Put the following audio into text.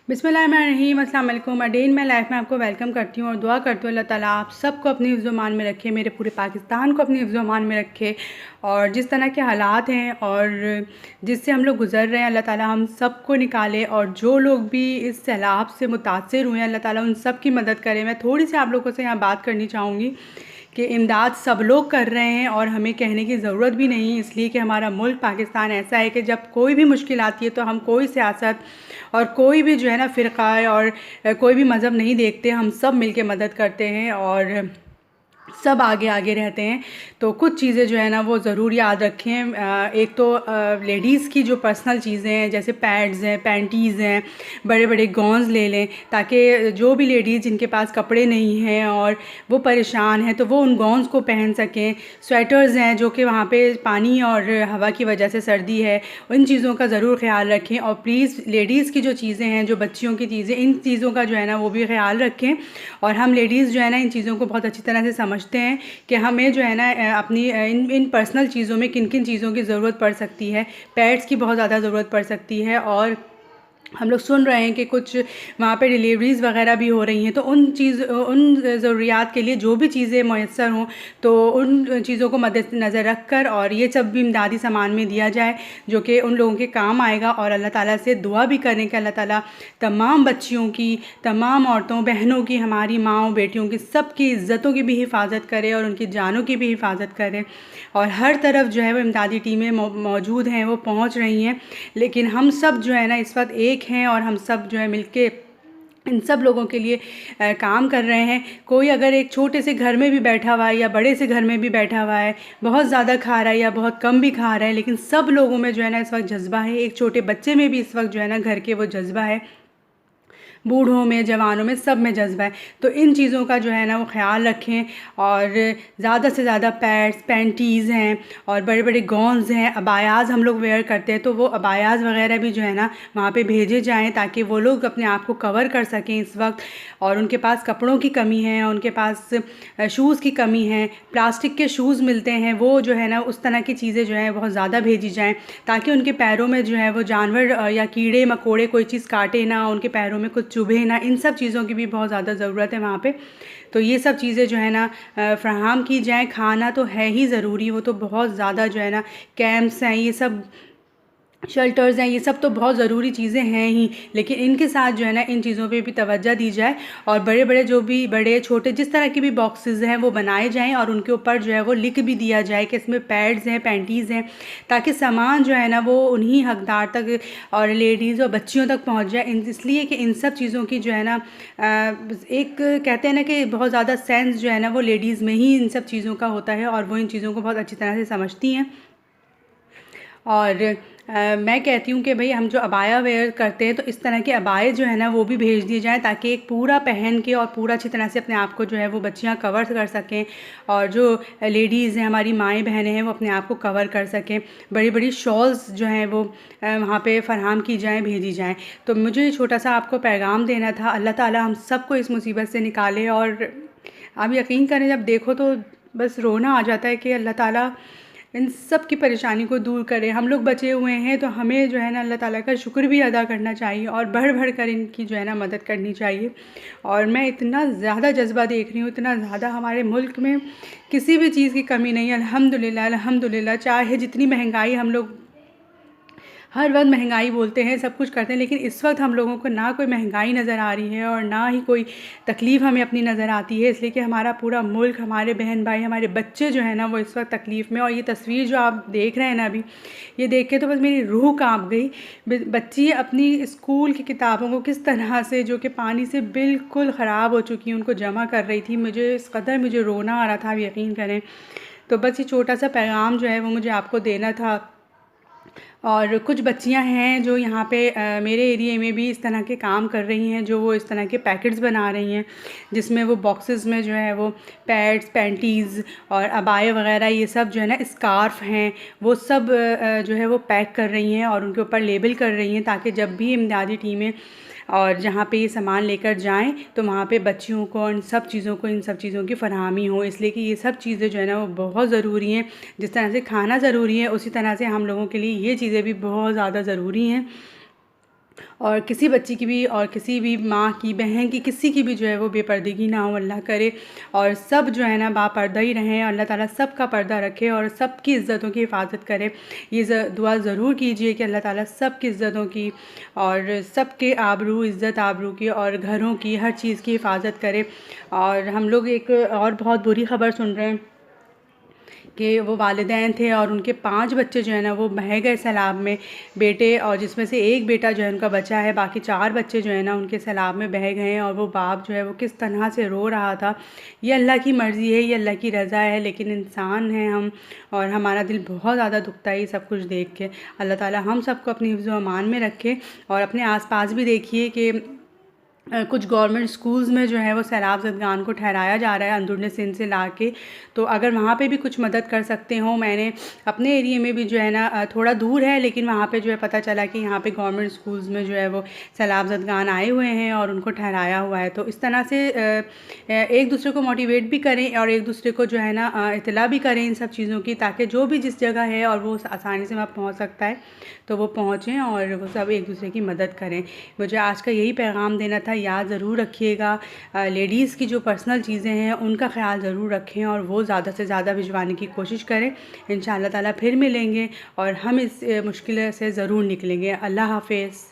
बिस्मिल्लाहिर्रहमानिर्रहीम। अस्सलाम वालेकुम। डे इन माई लाइफ में आपको वेलकम करती हूँ और दुआ करती हूँ अल्लाह ताला आप सबको अपनी हिफ्ज़-ओ-मान में रखे, मेरे पूरे पाकिस्तान को अपनी हिफ्ज़-ओ-मान में रखे। और जिस तरह के हालात हैं और जिससे हम लोग गुज़र रहे हैं, अल्लाह ताला हम सबको निकाले। और जो लोग भी इस सैलाब से मुतासिर हुए हैं, अल्लाह ताला उन सब की मदद करे। मैं थोड़ी सी आप लोगों से यहाँ बात करनी चाहूँगी कि इमदाद सब लोग कर रहे हैं और हमें कहने की ज़रूरत भी नहीं, इसलिए कि हमारा मुल्क पाकिस्तान ऐसा है कि जब कोई भी मुश्किल आती है तो हम कोई सियासत और कोई भी जो है ना फ़िरका और कोई भी मज़हब नहीं देखते, हम सब मिलके मदद करते हैं और सब आगे आगे रहते हैं। तो कुछ चीज़ें जो है ना वो ज़रूर याद रखें। एक तो लेडीज़ की जो पर्सनल चीज़ें हैं, जैसे पैड्स हैं, पैंटीज़ हैं, बड़े बड़े गाउन्स ले लें, ताकि जो भी लेडीज़ जिनके पास कपड़े नहीं हैं और वो परेशान हैं तो वो उन गाउन्स को पहन सकें। स्वेटर्स हैं जो कि वहाँ पे पानी और हवा की वजह से सर्दी है, उन चीज़ों का ज़रूर ख़्याल रखें। और प्लीज़ लेडीज़ की जो चीज़ें हैं, जो बच्चियों की चीज़ें, इन चीज़ों का जो है ना वो भी ख़्याल रखें। और हम लेडीज़ जो है ना इन चीज़ों को बहुत अच्छी तरह से समझते हैं कि हमें जो है ना अपनी इन पर्सनल चीज़ों में किन किन चीज़ों की ज़रूरत पड़ सकती है। पैड्स की बहुत ज़्यादा ज़रूरत पड़ सकती है और हम लोग सुन रहे हैं कि कुछ वहाँ पे डिलीवरीज़ वग़ैरह भी हो रही हैं, तो उन ज़रूरियात के लिए जो भी चीज़ें मुयस्सर हों तो उन चीज़ों को मद्देनज़र रख कर और ये सब भी इमदादी सामान में दिया जाए जो कि उन लोगों के काम आएगा। और अल्लाह ताला से दुआ भी करें कि अल्लाह ताला तमाम बच्चियों की, तमाम औरतों बहनों की, हमारी माँओं बेटियों की, सब की इज़्ज़तों की भी हिफाजत करे और उनकी जानों की भी हिफाजत करे। और हर तरफ जो है वो इमदादी टीमें मौजूद हैं, वो पहुँच रही हैं। लेकिन हम सब जो है ना इस वक्त एक हैं और हम सब जो है मिलके इन सब लोगों के लिए काम कर रहे हैं। कोई अगर एक छोटे से घर में भी बैठा हुआ है या बड़े से घर में भी बैठा हुआ है, बहुत ज़्यादा खा रहा है या बहुत कम भी खा रहा है, लेकिन सब लोगों में जो है ना इस वक्त जज्बा है। एक छोटे बच्चे में भी इस वक्त जो है ना घर के वो जज्बा है, बूढ़ों में, जवानों में, सब में जज्बा है। तो इन चीज़ों का जो है ना वो ख़्याल रखें और ज़्यादा से ज़्यादा पैड्स, पैंटीज़ हैं और बड़े बड़े गाउन्स हैं, अबायाज़ हम लोग वेयर करते हैं, तो वो अबायाज़ वग़ैरह भी जो है ना वहाँ पे भेजे जाएँ ताकि वो लोग अपने आप को कवर कर सकें इस वक्त। और उनके पास कपड़ों की कमी है, उनके पास शूज़ की कमी है, प्लास्टिक के शूज़ मिलते हैं, वो जो है ना उस तरह की चीज़ें जो हैं बहुत ज़्यादा भेजी जाएँ ताकि उनके पैरों में जो है वो जानवर या कीड़े मकोड़े कोई चीज़ काटे ना, उनके पैरों में कुछ चुभे ना। इन सब चीज़ों की भी बहुत ज़्यादा ज़रूरत है वहाँ पे। तो ये सब चीज़ें जो है ना फ़राहम की जाएँ। खाना तो है ही ज़रूरी, वो तो बहुत ज़्यादा जो है ना कैंप्स हैं, ये सब शेल्टर्स हैं, ये सब तो बहुत ज़रूरी चीज़ें हैं ही, लेकिन इनके साथ जो है ना इन चीज़ों पे भी तवज्जो दी जाए। और बड़े बड़े जो भी बड़े छोटे जिस तरह के भी बॉक्सेस हैं वो बनाए जाएँ और उनके ऊपर जो है वो लिख भी दिया जाए कि इसमें पैड्स हैं, पैंटीज़ हैं, ताकि सामान जो है ना वो उन्हीं हकदार तक और लेडीज़ और बच्चियों तक पहुँच जाए। इसलिए कि इन सब चीज़ों की जो है ना एक कहते हैं ना कि बहुत ज़्यादा सेंस जो है ना वो लेडीज़ में ही इन सब चीज़ों का होता है और वो इन चीज़ों को बहुत अच्छी तरह से समझती हैं। और मैं कहती हूँ कि भई हम जो अबाया वेयर करते हैं तो इस तरह के अबाए जो है ना वो भी भेज दिए जाएँ ताकि एक पूरा पहन के और पूरा अच्छी तरह से अपने आप को जो है वो बच्चियाँ कवर कर सकें और जो लेडीज़ हैं, हमारी माएँ बहनें हैं, वो अपने आप को कवर कर सकें। बड़ी बड़ी शॉल्स जो हैं वो वहाँ पे फ़राहम की जाएँ, भेजी जाएँ। तो मुझे छोटा सा आपको पैगाम देना था। अल्लाह ताला हम सबको इस मुसीबत से निकाले। और आप यकीन करें, जब देखो तो बस रोना आ जाता है कि अल्लाह ताला इन सब की परेशानी को दूर करे। हम लोग बचे हुए हैं तो हमें जो है ना अल्लाह ताला का शुक्र भी अदा करना चाहिए और बढ़ बढ़ कर इनकी जो है ना मदद करनी चाहिए। और मैं इतना ज़्यादा जज्बा देख रही हूँ, इतना ज़्यादा हमारे मुल्क में किसी भी चीज़ की कमी नहीं है, अल्हम्दुलिल्लाह अल्हम्दुलिल्लाह। चाहे जितनी महंगाई, हम लोग हर वक्त महंगाई बोलते हैं, सब कुछ करते हैं, लेकिन इस वक्त हम लोगों को ना कोई महंगाई नज़र आ रही है और ना ही कोई तकलीफ़ हमें अपनी नज़र आती है, इसलिए कि हमारा पूरा मुल्क, हमारे बहन भाई, हमारे बच्चे जो हैं ना वो इस वक्त तकलीफ़ में। और ये तस्वीर जो आप देख रहे हैं ना अभी, ये देख के तो बस मेरी रूह काँप गई। बच्ची अपनी स्कूल की किताबों को किस तरह से, जो कि पानी से बिल्कुल ख़राब हो चुकी हैं, उनको जमा कर रही थी। मुझे इस कदर मुझे रोना आ रहा था, आप यकीन करें। तो बस ये छोटा सा पैगाम जो है वो मुझे आपको देना था। और कुछ बच्चियां हैं जो यहाँ पे मेरे एरिया में भी इस तरह के काम कर रही हैं, जो वो इस तरह के पैकेट्स बना रही हैं जिसमें वो बॉक्सेस में जो है वो पैड्स, पैंटीज़ और अबाए वगैरह, ये सब जो है ना, स्कार्फ़ हैं, वो सब जो है वो पैक कर रही हैं और उनके ऊपर लेबल कर रही हैं ताकि जब भी इमदादी टीमें और जहाँ पे ये सामान लेकर जाएं तो वहाँ पे बच्चियों को इन सब चीज़ों की फ़राहमी हो। इसलिए कि ये सब चीज़ें जो है ना वो बहुत ज़रूरी हैं। जिस तरह से खाना ज़रूरी है, उसी तरह से हम लोगों के लिए ये चीज़ें भी बहुत ज़्यादा ज़रूरी हैं। और किसी बच्ची की भी और किसी भी माँ की, बहन की, किसी की भी जो है वो बेपर्दगी ना हो, अल्लाह करे। और सब जो है ना बापर्दा ही रहें, अल्लाह ताला सब का पर्दा रखे और सब की इज़्ज़तों की हिफाजत करे। ये दुआ ज़रूर कीजिए कि अल्लाह ताला सब की इज़्ज़तों की और सब के आबरू, इज़्ज़त आबरू की और घरों की, हर चीज़ की हिफाजत करे। और हम लोग एक और बहुत बुरी ख़बर सुन रहे हैं कि वो वालिदैन थे और उनके 5 बच्चे जो है ना वो बह गए सैलाब में, बेटे, और जिसमें से एक बेटा जो है उनका बचा है, बाकी 4 बच्चे जो है ना उनके सैलाब में बह गए हैं। और वो बाप जो है वो किस तरह से रो रहा था। ये अल्लाह की मर्ज़ी है, ये अल्लाह की रज़ा है, लेकिन इंसान हैं हम और हमारा दिल बहुत ज़्यादा दुखता है ये सब कुछ देख के। अल्लाह ताला हम सबको अपनी हिफ्ज़ व अमान में रखे। और अपने आस-पास भी देखिए कि कुछ गवर्नमेंट स्कूल्स में जो है वो सैलाब ज़दगान को ठहराया जा रहा है अंदरूनी सिंध से ला के। तो अगर वहाँ पे भी कुछ मदद कर सकते हो, मैंने अपने एरिया में भी जो है ना थोड़ा दूर है लेकिन वहाँ पे जो है पता चला कि यहाँ पे गवर्नमेंट स्कूल्स में जो है वो सैलाब ज़दगान आए हुए हैं और उनको ठहराया हुआ है। तो इस तरह से एक दूसरे को मोटिवेट भी करें और एक दूसरे को जो है ना इत्तला भी करें इन सब चीज़ों की, ताकि जो भी जिस जगह है और वो आसानी से वहाँ पहुँच सकता है तो वो पहुँचें और वो सब एक दूसरे की मदद करें। मुझे आज का यही पैगाम देना था। याद ज़रूर रखिएगा, लेडीज़ की जो पर्सनल चीज़ें हैं उनका ख़्याल ज़रूर रखें और वो ज़्यादा से ज़्यादा भिजवाने की कोशिश करें। इंशाअल्लाह ताला फिर मिलेंगे और हम इस मुश्किल से ज़रूर निकलेंगे। अल्लाह हाफ़िज़।